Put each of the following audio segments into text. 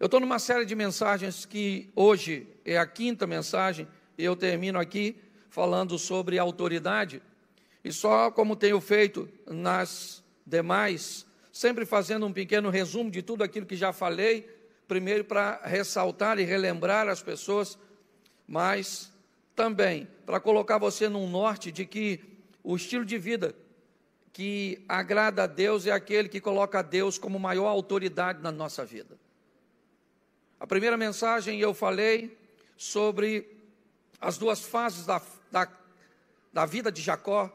Eu estou numa série de mensagens que hoje é a quinta mensagem, e eu termino aqui falando sobre autoridade, e só como tenho feito nas demais, sempre fazendo um pequeno resumo de tudo aquilo que já falei, primeiro para ressaltar e relembrar as pessoas, mas também para colocar você num norte de que o estilo de vida que agrada a Deus é aquele que coloca a Deus como maior autoridade na nossa vida. A primeira mensagem eu falei sobre as duas fases da vida de Jacó,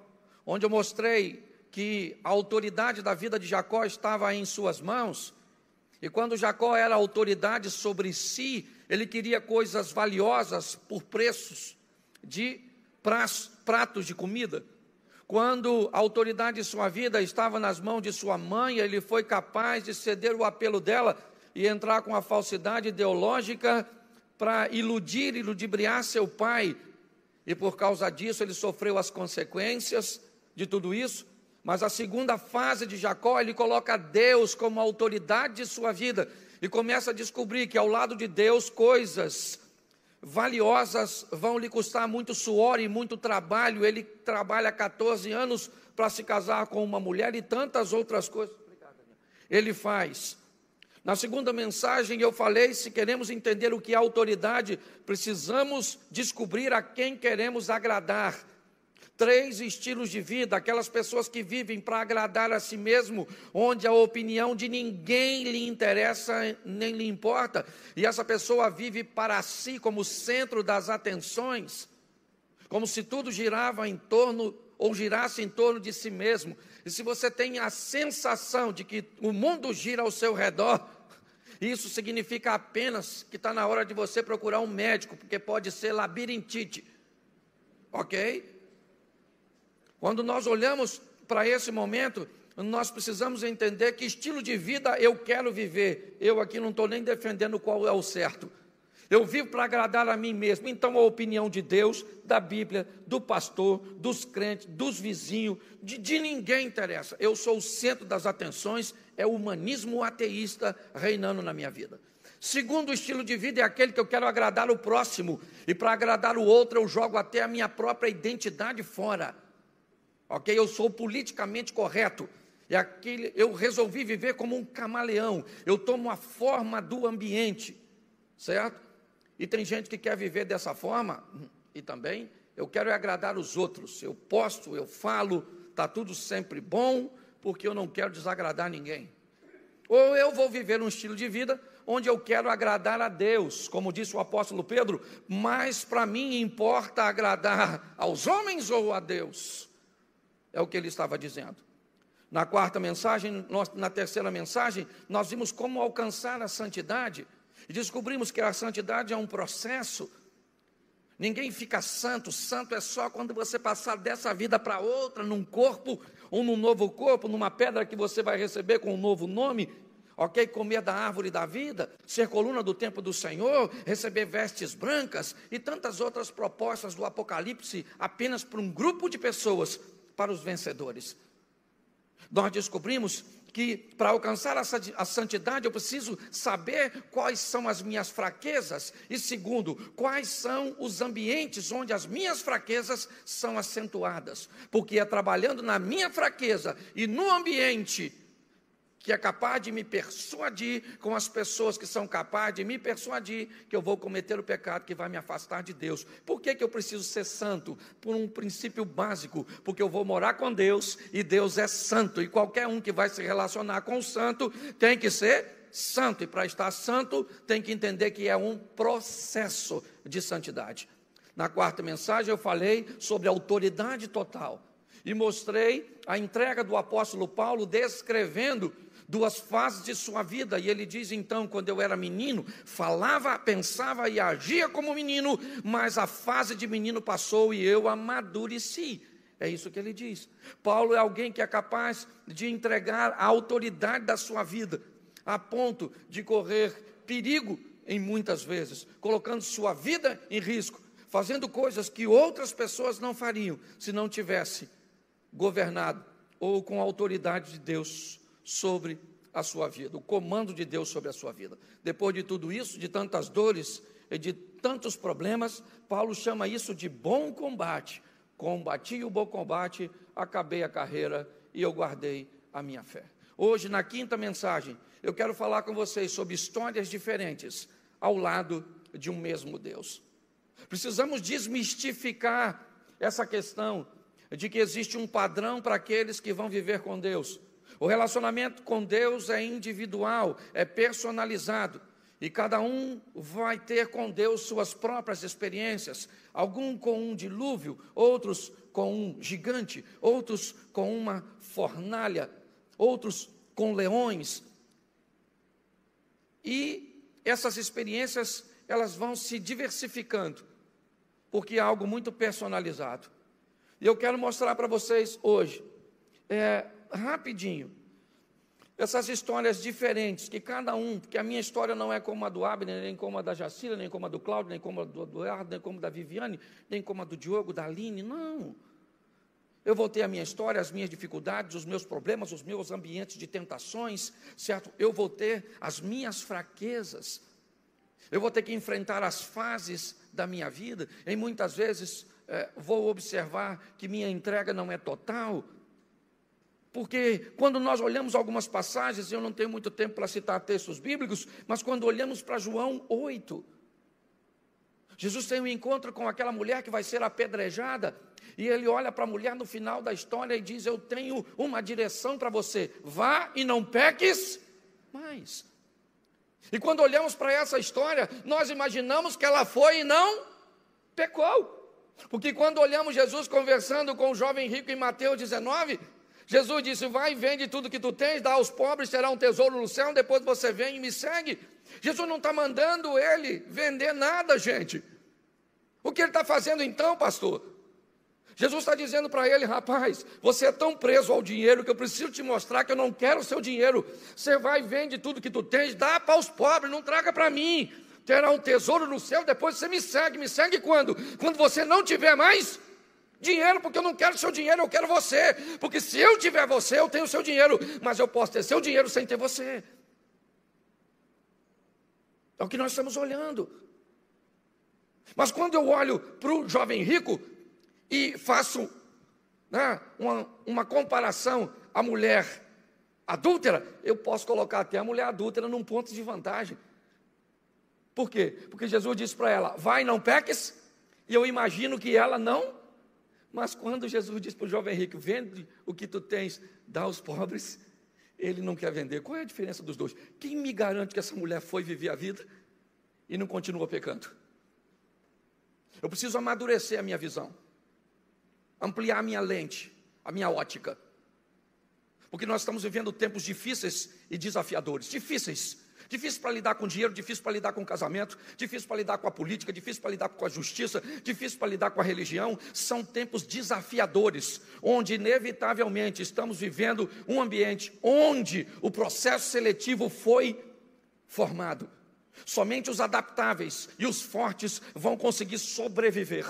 onde eu mostrei que a autoridade da vida de Jacó estava em suas mãos, e quando Jacó era autoridade sobre si, ele queria coisas valiosas por preços de pratos de comida. Quando a autoridade de sua vida estava nas mãos de sua mãe, ele foi capaz de ceder o apelo dela e entrar com a falsidade ideológica para iludir e ludibriar seu pai. E por causa disso ele sofreu as consequências de tudo isso. Mas a segunda fase de Jacó, ele coloca Deus como autoridade de sua vida e começa a descobrir que ao lado de Deus coisas valiosas vão lhe custar muito suor e muito trabalho. Ele trabalha 14 anos para se casar com uma mulher e tantas outras coisas ele faz. Na segunda mensagem eu falei, se queremos entender o que é autoridade, precisamos descobrir a quem queremos agradar. 3 estilos de vida, aquelas pessoas que vivem para agradar a si mesmo, onde a opinião de ninguém lhe interessa, nem lhe importa, e essa pessoa vive para si como centro das atenções, como se tudo girava em torno, ou girasse em torno de si mesmo. E se você tem a sensação de que o mundo gira ao seu redor, isso significa apenas que está na hora de você procurar um médico, porque pode ser labirintite, ok? Quando nós olhamos para esse momento, nós precisamos entender que estilo de vida eu quero viver. Eu aqui não estou nem defendendo qual é o certo. Eu vivo para agradar a mim mesmo. Então a opinião de Deus, da Bíblia, do pastor, dos crentes, dos vizinhos, de ninguém interessa. Eu sou o centro das atenções, é o humanismo ateísta reinando na minha vida. Segundo estilo de vida é aquele que eu quero agradar o próximo. E para agradar o outro eu jogo até a minha própria identidade fora. Ok? Eu sou politicamente correto. Eu resolvi viver como um camaleão. Eu tomo a forma do ambiente. Certo? E tem gente que quer viver dessa forma, e também eu quero agradar os outros. Eu posto, eu falo, está tudo sempre bom, porque eu não quero desagradar ninguém. Ou eu vou viver um estilo de vida onde eu quero agradar a Deus, como disse o apóstolo Pedro, mas para mim importa agradar aos homens ou a Deus. É o que ele estava dizendo. Na quarta mensagem, na terceira mensagem, nós vimos como alcançar a santidade. E descobrimos que a santidade é um processo. Ninguém fica santo. Santo é só quando você passar dessa vida para outra, num corpo, ou num novo corpo, numa pedra que você vai receber com um novo nome. Ok? Comer da árvore da vida, ser coluna do templo do Senhor, receber vestes brancas e tantas outras propostas do Apocalipse apenas para um grupo de pessoas, para os vencedores. Nós descobrimos que para alcançar a santidade eu preciso saber quais são as minhas fraquezas e segundo, quais são os ambientes onde as minhas fraquezas são acentuadas, porque é trabalhando na minha fraqueza e no ambiente que é capaz de me persuadir com as pessoas que são capazes de me persuadir que eu vou cometer o pecado que vai me afastar de Deus. Por que eu preciso ser santo? Por um princípio básico, porque eu vou morar com Deus e Deus é santo, e qualquer um que vai se relacionar com o santo tem que ser santo, e para estar santo tem que entender que é um processo de santidade. Na quarta mensagem eu falei sobre autoridade total e mostrei a entrega do apóstolo Paulo descrevendo 2 fases de sua vida, e ele diz então, quando eu era menino, falava, pensava e agia como menino, mas a fase de menino passou e eu amadureci. É isso que ele diz. Paulo é alguém que é capaz de entregar a autoridade da sua vida, a ponto de correr perigo em muitas vezes, colocando sua vida em risco, fazendo coisas que outras pessoas não fariam, se não tivesse governado ou com a autoridade de Deus sobre a sua vida, o comando de Deus sobre a sua vida. Depois de tudo isso, de tantas dores e de tantos problemas, Paulo chama isso de bom combate. Combati o bom combate, acabei a carreira e eu guardei a minha fé. Hoje, na quinta mensagem, eu quero falar com vocês sobre histórias diferentes ao lado de um mesmo Deus. Precisamos desmistificar essa questão de que existe um padrão para aqueles que vão viver com Deus. O relacionamento com Deus é individual, é personalizado, e cada um vai ter com Deus suas próprias experiências, alguns com um dilúvio, outros com um gigante, outros com uma fornalha, outros com leões. E essas experiências, elas vão se diversificando, porque é algo muito personalizado. E eu quero mostrar para vocês hoje, rapidinho, essas histórias diferentes, que cada um, porque a minha história não é como a do Abner, nem como a da Jacira, nem como a do Cláudio, nem como a do Eduardo, nem como a da Viviane, nem como a do Diogo, da Aline, não. Eu vou ter a minha história, as minhas dificuldades, os meus problemas, os meus ambientes de tentações, certo? Eu vou ter as minhas fraquezas, eu vou ter que enfrentar as fases da minha vida, e muitas vezes vou observar que minha entrega não é total, porque quando nós olhamos algumas passagens, eu não tenho muito tempo para citar textos bíblicos, mas quando olhamos para João 8, Jesus tem um encontro com aquela mulher que vai ser apedrejada, e ele olha para a mulher no final da história e diz: eu tenho uma direção para você, vá e não peques mais. E quando olhamos para essa história, nós imaginamos que ela foi e não pecou, porque quando olhamos Jesus conversando com o jovem rico em Mateus 19, Jesus disse: vai e vende tudo que tu tens, dá aos pobres, terá um tesouro no céu, depois você vem e me segue. Jesus não está mandando ele vender nada, gente. O que ele está fazendo então, pastor? Jesus está dizendo para ele: rapaz, você é tão preso ao dinheiro que eu preciso te mostrar que eu não quero o seu dinheiro. Você vai e vende tudo que tu tens, dá para os pobres, não traga para mim. Terá um tesouro no céu, depois você me segue. Me segue quando? Quando você não tiver mais dinheiro, porque eu não quero seu dinheiro, eu quero você. Porque se eu tiver você, eu tenho seu dinheiro, mas eu posso ter seu dinheiro sem ter você. É o que nós estamos olhando. Mas quando eu olho para o jovem rico e faço uma comparação à mulher adúltera, eu posso colocar até a mulher adúltera num ponto de vantagem. Por quê? Porque Jesus disse para ela: vai, não peques, e eu imagino que ela não. Mas quando Jesus diz para o jovem rico: vende o que tu tens, dá aos pobres, ele não quer vender. Qual é a diferença dos dois? Quem me garante que essa mulher foi viver a vida e não continua pecando? Eu preciso amadurecer a minha visão, ampliar a minha lente, a minha ótica, porque nós estamos vivendo tempos difíceis e desafiadores. Difícil para lidar com dinheiro, difícil para lidar com casamento, difícil para lidar com a política, difícil para lidar com a justiça, difícil para lidar com a religião. São tempos desafiadores, onde inevitavelmente estamos vivendo um ambiente onde o processo seletivo foi formado. Somente os adaptáveis e os fortes vão conseguir sobreviver.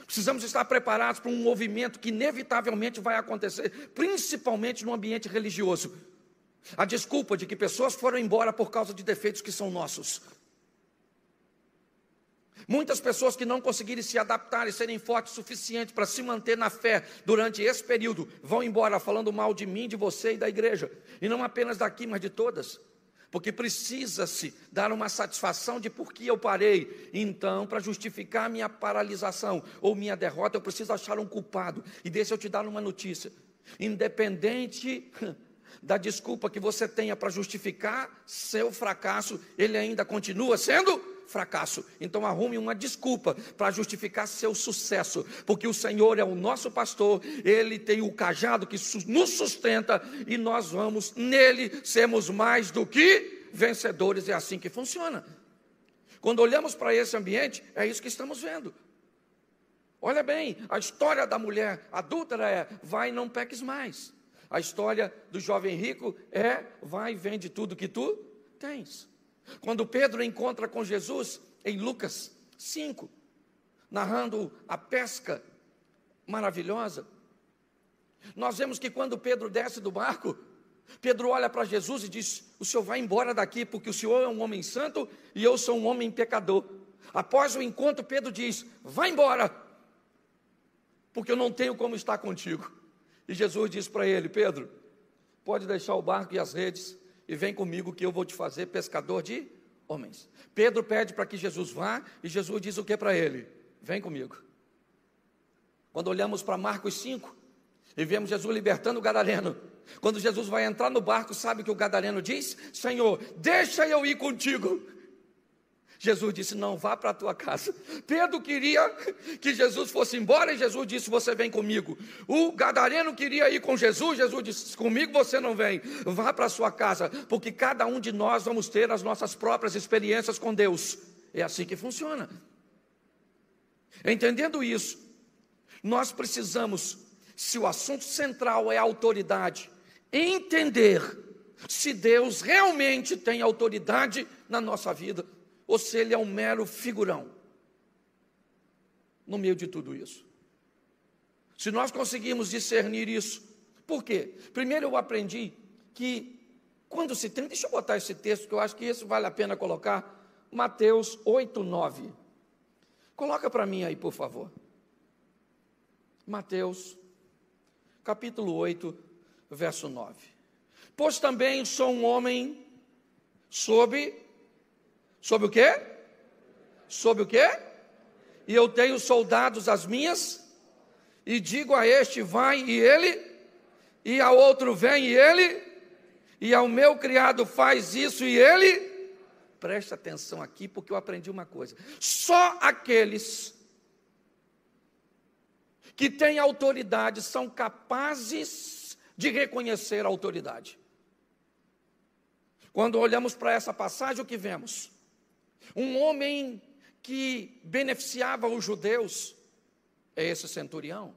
Precisamos estar preparados para um movimento que inevitavelmente vai acontecer, principalmente no ambiente religioso. A desculpa de que pessoas foram embora por causa de defeitos que são nossos. Muitas pessoas que não conseguirem se adaptar e serem fortes o suficiente para se manter na fé durante esse período, vão embora falando mal de mim, de você e da igreja. E não apenas daqui, mas de todas. Porque precisa-se dar uma satisfação de por que eu parei. Então, para justificar minha paralisação ou minha derrota, eu preciso achar um culpado. E deixa eu te dar uma notícia. Independente da desculpa que você tenha para justificar seu fracasso, ele ainda continua sendo fracasso. Então arrume uma desculpa para justificar seu sucesso, porque o Senhor é o nosso pastor, Ele tem o cajado que nos sustenta, e nós vamos nele sermos mais do que vencedores. É assim que funciona. Quando olhamos para esse ambiente, é isso que estamos vendo. Olha bem, a história da mulher adúltera é: vai, não peques mais. A história do jovem rico é: vai e vende tudo que tu tens. Quando Pedro encontra com Jesus em Lucas 5, narrando a pesca maravilhosa, nós vemos que quando Pedro desce do barco, Pedro olha para Jesus e diz: o senhor vai embora daqui, porque o senhor é um homem santo e eu sou um homem pecador. Após o encontro, Pedro diz: vai embora, porque eu não tenho como estar contigo. E Jesus diz para ele: Pedro, pode deixar o barco e as redes e vem comigo que eu vou te fazer pescador de homens. Pedro pede para que Jesus vá e Jesus diz o que para ele? Vem comigo. Quando olhamos para Marcos 5 e vemos Jesus libertando o gadareno, quando Jesus vai entrar no barco, sabe o que o gadareno diz? Senhor, deixa eu ir contigo. Jesus disse: não, vá para a tua casa. Pedro queria que Jesus fosse embora e Jesus disse: você vem comigo. O gadareno queria ir com Jesus, Jesus disse: comigo você não vem, vá para a sua casa, porque cada um de nós vamos ter as nossas próprias experiências com Deus. É assim que funciona. Entendendo isso, nós precisamos, se o assunto central é a autoridade, entender se Deus realmente tem autoridade na nossa vida, ou se Ele é um mero figurão no meio de tudo isso. Se nós conseguirmos discernir isso, por quê? Primeiro eu aprendi que quando se tem, deixa eu botar esse texto, que eu acho que isso vale a pena colocar, Mateus 8:9. Coloca para mim aí, por favor. Mateus, capítulo 8, verso 9. Pois também sou um homem sob o quê? Sob o quê? E eu tenho soldados às minhas, e digo a este, vai, e ele, e a outro, vem, e ele, e ao meu criado, faz isso, e ele. Preste atenção aqui, porque eu aprendi uma coisa: só aqueles que têm autoridade são capazes de reconhecer a autoridade. Quando olhamos para essa passagem, o que vemos? Um homem que beneficiava os judeus, é esse centurião.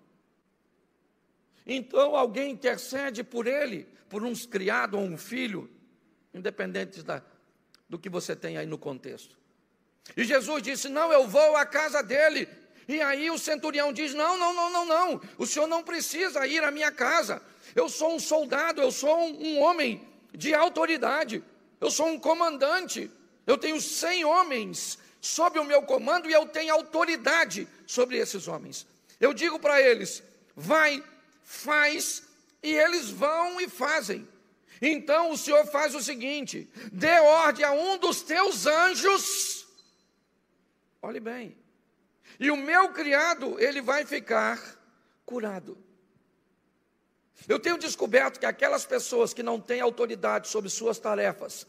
Então alguém intercede por ele, por um criado ou um filho, independente do que você tem aí no contexto. E Jesus disse: não, eu vou à casa dele. E aí o centurião diz: não, o senhor não precisa ir à minha casa. Eu sou um soldado, eu sou um homem de autoridade, eu sou um comandante, eu tenho 100 homens sob o meu comando e eu tenho autoridade sobre esses homens. Eu digo para eles: vai, faz, e eles vão e fazem. Então o Senhor faz o seguinte: dê ordem a um dos teus anjos, olhe bem, e o meu criado, ele vai ficar curado. Eu tenho descoberto que aquelas pessoas que não têm autoridade sobre suas tarefas,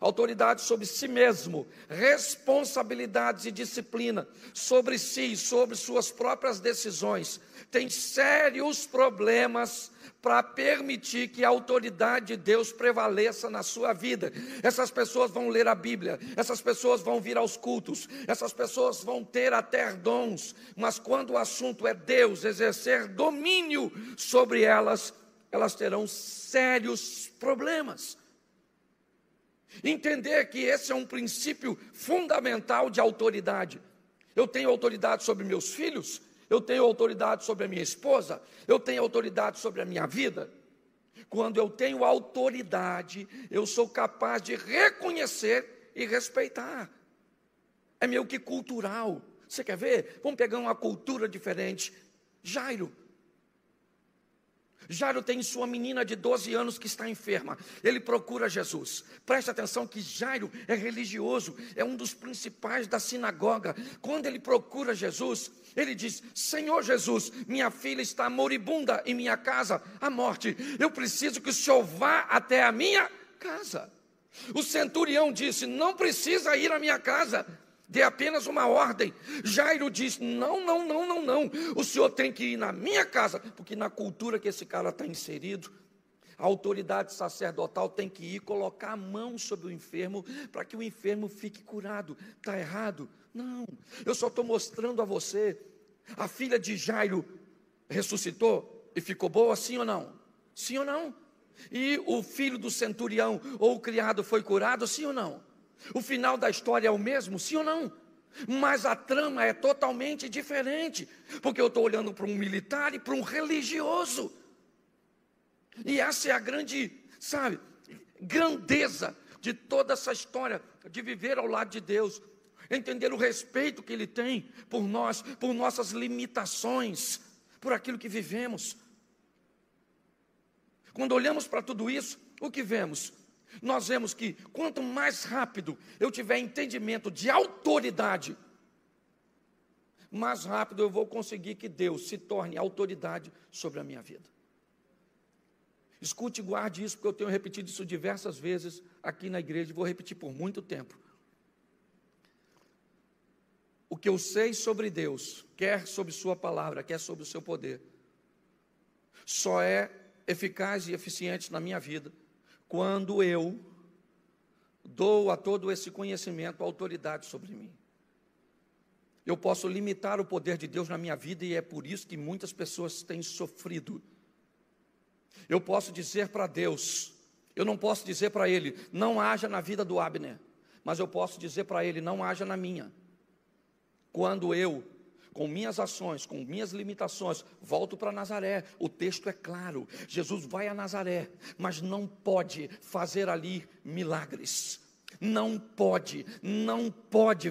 autoridade sobre si mesmo, responsabilidades e disciplina sobre si, sobre suas próprias decisões, têm sérios problemas para permitir que a autoridade de Deus prevaleça na sua vida. Essas pessoas vão ler a Bíblia, essas pessoas vão vir aos cultos, essas pessoas vão ter até dons, mas quando o assunto é Deus exercer domínio sobre elas, elas terão sérios problemas. Entender que esse é um princípio fundamental de autoridade. Eu tenho autoridade sobre meus filhos, eu tenho autoridade sobre a minha esposa, eu tenho autoridade sobre a minha vida. Quando eu tenho autoridade, eu sou capaz de reconhecer e respeitar. É meio que cultural. Você quer ver? Vamos pegar uma cultura diferente. Jairo tem sua menina de 12 anos que está enferma. Ele procura Jesus. Preste atenção que Jairo é religioso, é um dos principais da sinagoga. Quando ele procura Jesus, ele diz: Senhor Jesus, minha filha está moribunda em minha casa, à morte. Eu preciso que o Senhor vá até a minha casa. O centurião disse: não precisa ir à minha casa, dê apenas uma ordem. Jairo diz: não, o senhor tem que ir na minha casa, porque na cultura que esse cara está inserido, a autoridade sacerdotal tem que ir colocar a mão sobre o enfermo, para que o enfermo fique curado. Está errado? Não, eu só estou mostrando a você. A filha de Jairo ressuscitou e ficou boa, sim ou não? Sim ou não? E o filho do centurião ou o criado foi curado, sim ou não? O final da história é o mesmo, sim ou não? Mas a trama é totalmente diferente, porque eu estou olhando para um militar e para um religioso. E essa é a grande sabe, grandeza de toda essa história de viver ao lado de Deus, entender o respeito que Ele tem por nós, por nossas limitações, por aquilo que vivemos. Quando olhamos para tudo isso, o que vemos? Nós vemos que quanto mais rápido eu tiver entendimento de autoridade, mais rápido eu vou conseguir que Deus se torne autoridade sobre a minha vida. Escute e guarde isso, porque eu tenho repetido isso diversas vezes aqui na igreja, e vou repetir por muito tempo. O que eu sei sobre Deus, quer sobre sua palavra, quer sobre o seu poder, só é eficaz e eficiente na minha vida quando eu dou a todo esse conhecimento autoridade sobre mim. Eu posso limitar o poder de Deus na minha vida, e é por isso que muitas pessoas têm sofrido. Eu posso dizer para Deus, eu não posso dizer para Ele, não haja na vida do Abner, mas eu posso dizer para Ele, não haja na minha. Quando eu, com minhas ações, com minhas limitações, volto para Nazaré, o texto é claro, Jesus vai a Nazaré, mas não pode fazer ali milagres. Não pode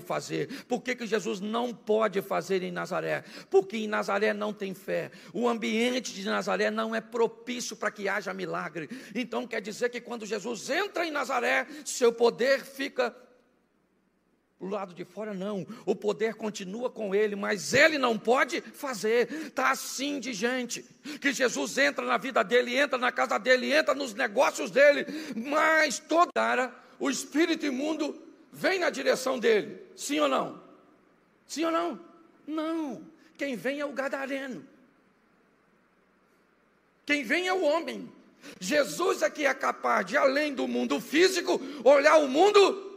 fazer. Por que Jesus não pode fazer em Nazaré? Porque em Nazaré não tem fé. O ambiente de Nazaré não é propício para que haja milagre. Então quer dizer que quando Jesus entra em Nazaré, seu poder fica do lado de fora. Não, o poder continua com ele, mas ele não pode fazer. Está assim de gente, que Jesus entra na vida dele, entra na casa dele, entra nos negócios dele, mas todo cara, o espírito imundo vem na direção dele. Sim ou não? Sim ou não? Não. Quem vem é o gadareno. Quem vem é o homem. Jesus é que é capaz de, além do mundo físico, olhar o mundo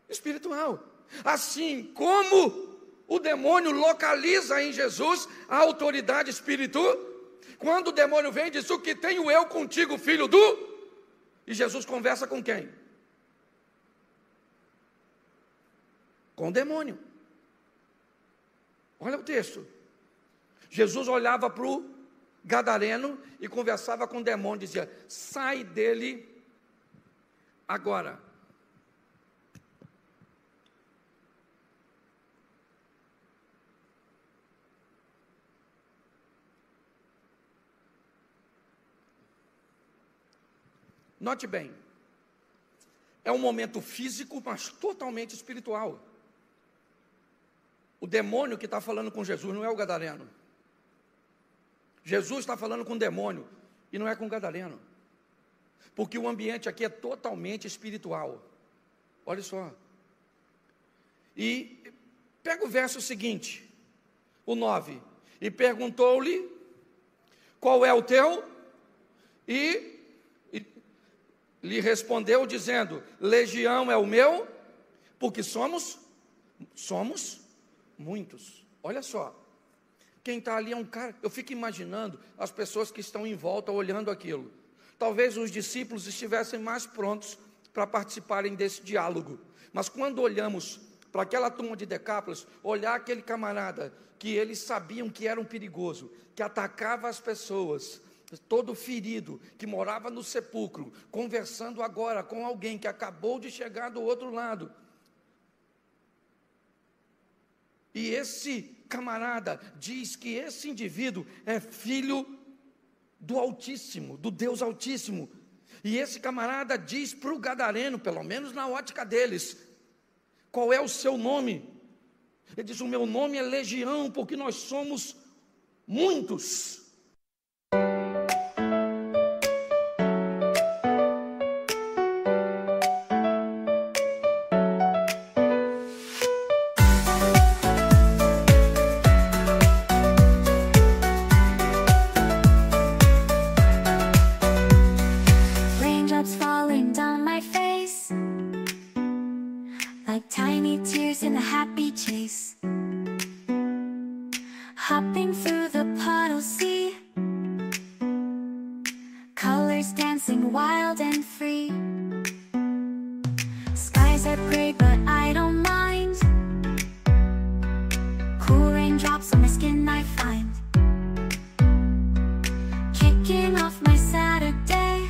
espiritual. Assim como o demônio localiza em Jesus a autoridade espiritual, quando o demônio vem e diz, o que tenho eu contigo, filho do... E Jesus conversa com quem? Com o demônio. Olha o texto. Jesus olhava para o gadareno e conversava com o demônio, dizia, sai dele agora. Note bem, é um momento físico, mas totalmente espiritual. O demônio que está falando com Jesus não é o gadareno. Jesus está falando com o demônio e não é com o gadareno. Porque o ambiente aqui é totalmente espiritual. Olha só. E pega o verso seguinte, o 9. E perguntou-lhe, qual é o teu? E lhe respondeu dizendo, legião é o meu, porque somos muitos. Olha só, quem está ali é um cara, eu fico imaginando as pessoas que estão em volta olhando aquilo. Talvez os discípulos estivessem mais prontos para participarem desse diálogo, mas quando olhamos para aquela turma de Decápolis, olhar aquele camarada que eles sabiam que era um perigoso, que atacava as pessoas, todo ferido, que morava no sepulcro, conversando agora com alguém que acabou de chegar do outro lado. E esse camarada diz que esse indivíduo é filho do Altíssimo, do Deus Altíssimo. E esse camarada diz para o gadareno, pelo menos na ótica deles, qual é o seu nome? Ele diz, o meu nome é Legião, porque nós somos muitos. Hopping through the puddle sea, colors dancing wild and free. Skies are gray but I don't mind, cool raindrops on my skin I find. Kicking off my Saturday,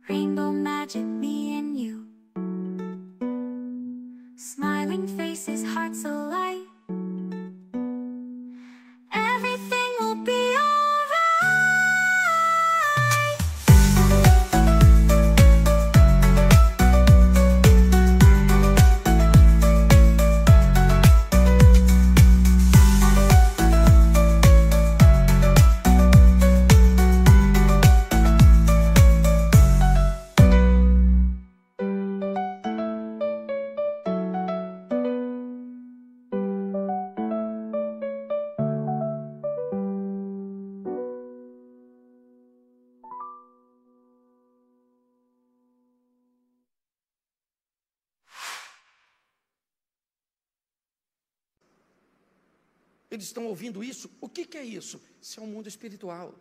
Rainbow magic, me and you. Smiling faces, hearts alight. Everything will be alright. Eles estão ouvindo isso? O que é isso? Isso é um mundo espiritual.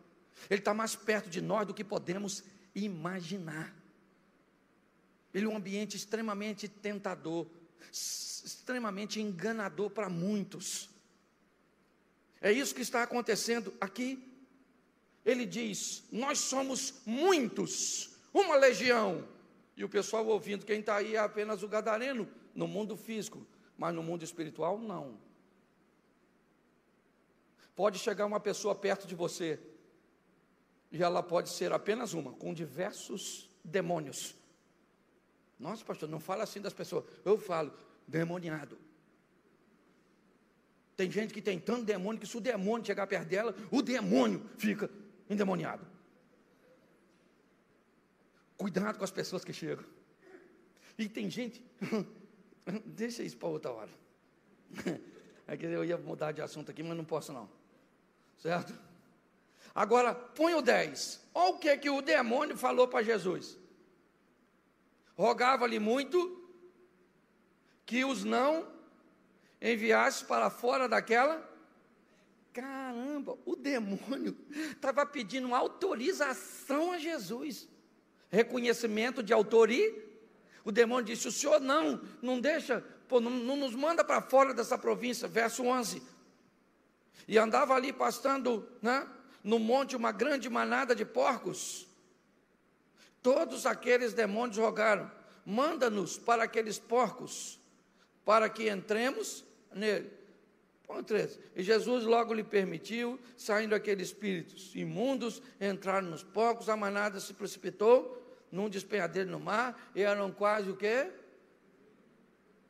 Ele está mais perto de nós do que podemos imaginar. Ele é um ambiente extremamente tentador, extremamente enganador para muitos. É isso que está acontecendo aqui. Ele diz: nós somos muitos, uma legião. E o pessoal ouvindo, quem está aí é apenas o gadareno, no mundo físico, mas no mundo espiritual, não. Pode chegar uma pessoa perto de você, e ela pode ser apenas uma, com diversos demônios. Nossa, pastor, não fala assim das pessoas. Eu falo, demoniado. Tem gente que tem tanto demônio, que se o demônio chegar perto dela, o demônio fica endemoniado. Cuidado com as pessoas que chegam. E tem gente, deixa isso para outra hora. É que eu ia mudar de assunto aqui, mas não posso não. Certo? Agora, põe o 10. Olha o que o demônio falou para Jesus. Rogava-lhe muito que os não enviasse para fora daquela. Caramba, o demônio estava pedindo autorização a Jesus. Reconhecimento de autoria. O demônio disse: o senhor não deixa, não nos manda para fora dessa província. Verso 11. E andava ali pastando, no monte uma grande manada de porcos. Todos aqueles demônios rogaram: manda-nos para aqueles porcos, para que entremos nele. Põe 13. E Jesus logo lhe permitiu, saindo aqueles espíritos imundos, entraram nos porcos, a manada se precipitou num despenhadeiro no mar, e eram quase o quê?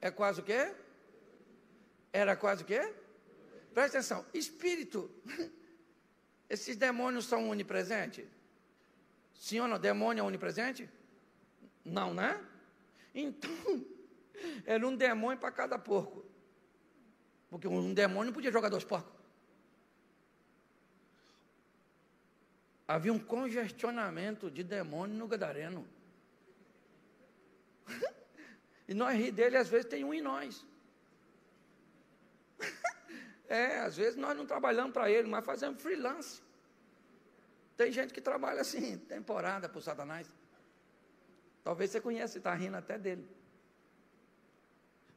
É quase o quê? Era quase o quê? Presta atenção, espírito, esses demônios são onipresentes? Sim ou não? Demônio é onipresente? Não, né? Então, era um demônio para cada porco. Porque um demônio não podia jogar 2 porcos. Havia um congestionamento de demônio no gadareno. E nós ri dele, às vezes tem um em nós. Às vezes nós não trabalhamos para ele, mas fazemos freelance. Tem gente que trabalha assim, temporada para o Satanás. Talvez você conheça, está rindo até dele.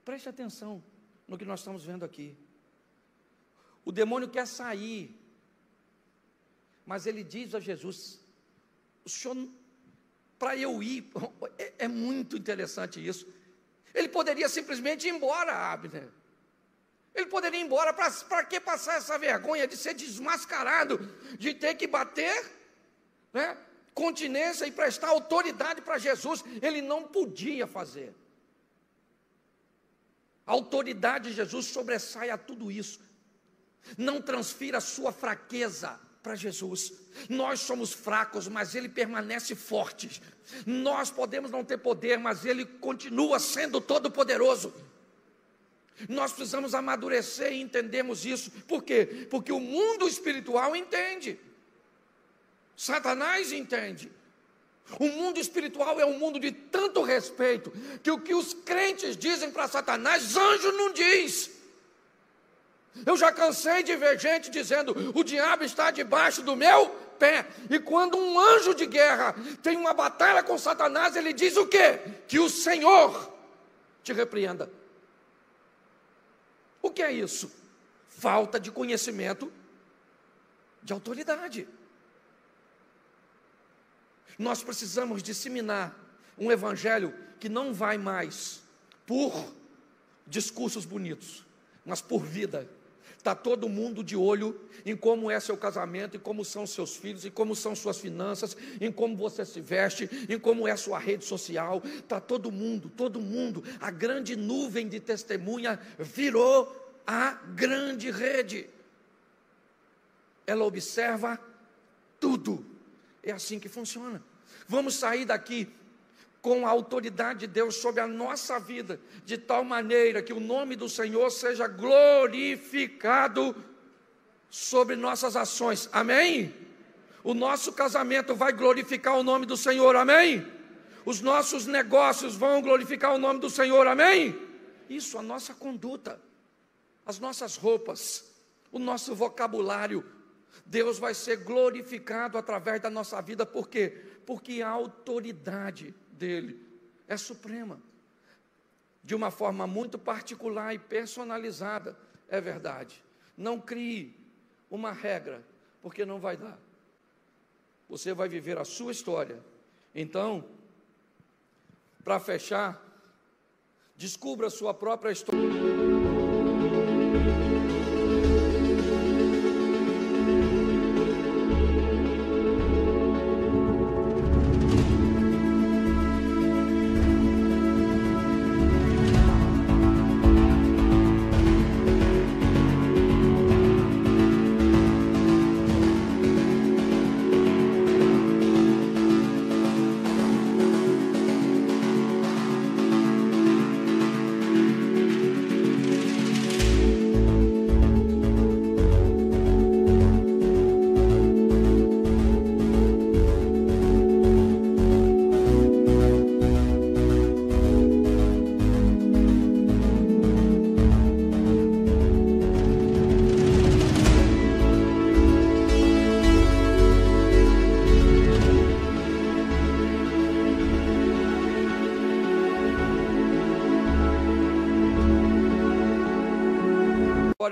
Preste atenção no que nós estamos vendo aqui. O demônio quer sair, mas ele diz a Jesus: o senhor, para eu ir, é muito interessante isso. Ele poderia simplesmente ir embora, Abner. Ele poderia ir embora, para que passar essa vergonha de ser desmascarado, de ter que bater, continência e prestar autoridade para Jesus. Ele não podia fazer. A autoridade de Jesus sobressai a tudo isso. Não transfira a sua fraqueza para Jesus. Nós somos fracos, mas Ele permanece forte. Nós podemos não ter poder, mas Ele continua sendo todo-poderoso. Nós precisamos amadurecer e entendermos isso. Por quê? Porque o mundo espiritual entende. Satanás entende. O mundo espiritual é um mundo de tanto respeito, que o que os crentes dizem para Satanás, anjo não diz. Eu já cansei de ver gente dizendo: o diabo está debaixo do meu pé. E quando um anjo de guerra tem uma batalha com Satanás, ele diz o quê? Que o Senhor te repreenda. O que é isso? Falta de conhecimento de autoridade. Nós precisamos disseminar um evangelho que não vai mais por discursos bonitos, mas por vida. Está todo mundo de olho em como é seu casamento, em como são seus filhos, em como são suas finanças, em como você se veste, em como é sua rede social. Está todo mundo. A grande nuvem de testemunha virou a grande rede. Ela observa tudo. É assim que funciona. Vamos sair daqui com a autoridade de Deus sobre a nossa vida, de tal maneira que o nome do Senhor seja glorificado sobre nossas ações, amém? O nosso casamento vai glorificar o nome do Senhor, amém? Os nossos negócios vão glorificar o nome do Senhor, amém? Isso, a nossa conduta, as nossas roupas, o nosso vocabulário, Deus vai ser glorificado através da nossa vida, por quê? Porque a autoridade dele é suprema, de uma forma muito particular e personalizada, é verdade. Não crie uma regra, porque não vai dar. Você vai viver a sua história. Então, para fechar, descubra a sua própria história.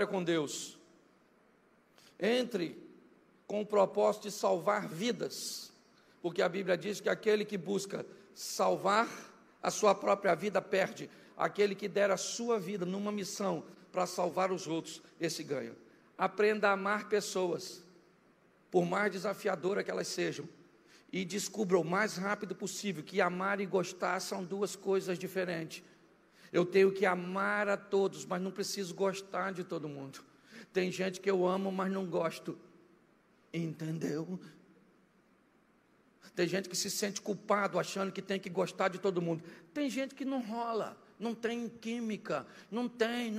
Com Deus, entre com o propósito de salvar vidas, porque a Bíblia diz que aquele que busca salvar a sua própria vida perde, aquele que der a sua vida numa missão para salvar os outros, esse ganha. Aprenda a amar pessoas, por mais desafiadora que elas sejam, e descubra o mais rápido possível que amar e gostar são duas coisas diferentes. Eu tenho que amar a todos, mas não preciso gostar de todo mundo. Tem gente que eu amo, mas não gosto. Entendeu? Tem gente que se sente culpado, achando que tem que gostar de todo mundo. Tem gente que não rola, não tem química, não tem.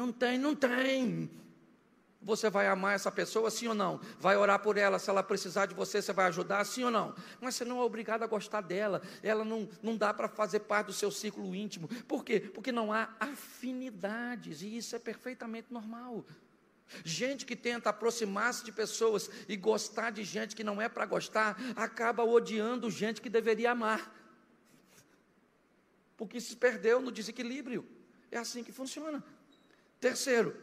Você vai amar essa pessoa, sim ou não? Vai orar por ela, se ela precisar de você, você vai ajudar, sim ou não? Mas você não é obrigado a gostar dela, ela não dá para fazer parte do seu círculo íntimo. Por quê? Porque não há afinidades, e isso é perfeitamente normal. Gente que tenta aproximar-se de pessoas e gostar de gente que não é para gostar, acaba odiando gente que deveria amar, porque se perdeu no desequilíbrio. É assim que funciona. Terceiro,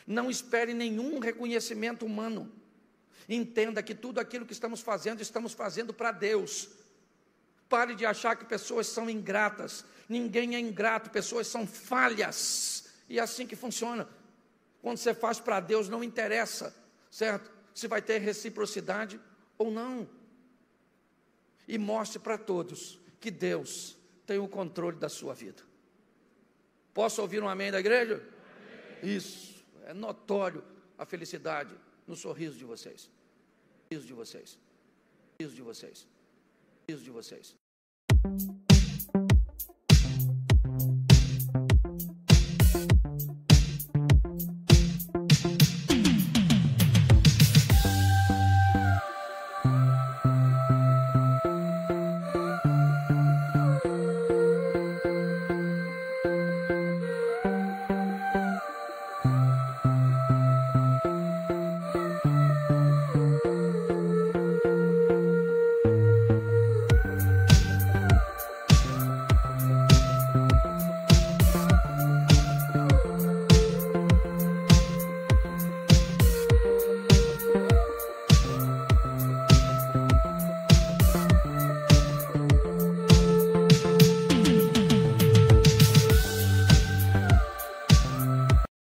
não espere nenhum reconhecimento humano. Entenda que tudo aquilo que estamos fazendo para Deus. Pare de achar que pessoas são ingratas. Ninguém é ingrato, pessoas são falhas. E é assim que funciona. Quando você faz para Deus, não interessa, certo? Se vai ter reciprocidade ou não. E mostre para todos que Deus tem o controle da sua vida. Posso ouvir um amém da igreja? Amém. Isso. É notório a felicidade no sorriso de vocês. Sorriso de vocês. Sorriso de vocês. Sorriso de vocês.